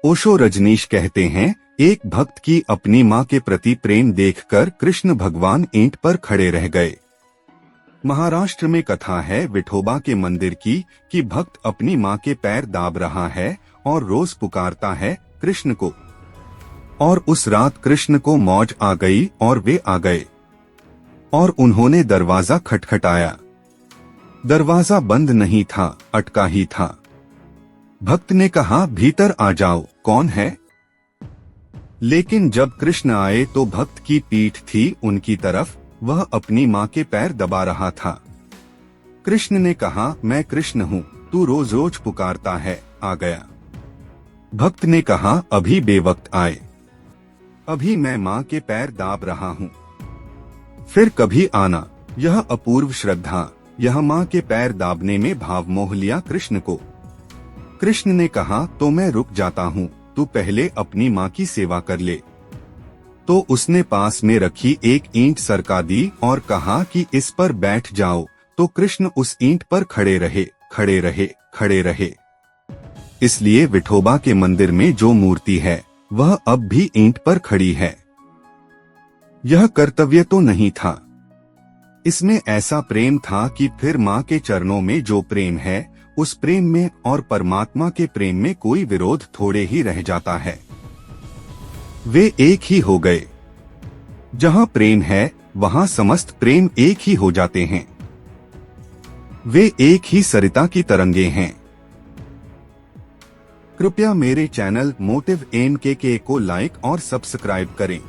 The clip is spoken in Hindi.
ओशो रजनीश कहते हैं, एक भक्त की अपनी माँ के प्रति प्रेम देखकर कृष्ण भगवान ईंट पर खड़े रह गए। महाराष्ट्र में कथा है विठोबा के मंदिर की कि भक्त अपनी माँ के पैर दाब रहा है और रोज पुकारता है कृष्ण को। और उस रात कृष्ण को मौज आ गई और वे आ गए और उन्होंने दरवाजा खटखटाया। दरवाजा बंद नहीं था, अटका ही था। भक्त ने कहा, भीतर आ जाओ, कौन है? लेकिन जब कृष्ण आए तो भक्त की पीठ थी उनकी तरफ, वह अपनी माँ के पैर दबा रहा था। कृष्ण ने कहा, मैं कृष्ण हूँ, तू रोज रोज पुकारता है, आ गया। भक्त ने कहा, अभी बेवक्त आए, अभी मैं माँ के पैर दाब रहा हूँ, फिर कभी आना। यह अपूर्व श्रद्धा, यह माँ के पैर दाबने में भाव मोह लिया कृष्ण को। कृष्ण ने कहा, तो मैं रुक जाता हूँ, तू पहले अपनी माँ की सेवा कर ले। तो उसने पास में रखी एक ईंट सरका दी और कहा कि इस पर बैठ जाओ। तो कृष्ण उस ईंट पर खड़े रहे, खड़े रहे, खड़े रहे। इसलिए विठोबा के मंदिर में जो मूर्ति है वह अब भी ईंट पर खड़ी है। यह कर्तव्य तो नहीं था, इसमें ऐसा प्रेम था कि फिर माँ के चरणों में जो प्रेम है उस प्रेम में और परमात्मा के प्रेम में कोई विरोध थोड़े ही रह जाता है। वे एक ही हो गए। जहाँ प्रेम है वहाँ समस्त प्रेम एक ही हो जाते हैं। वे एक ही सरिता की तरंगे हैं। कृपया मेरे चैनल मोटिव MKK को लाइक और सब्सक्राइब करें।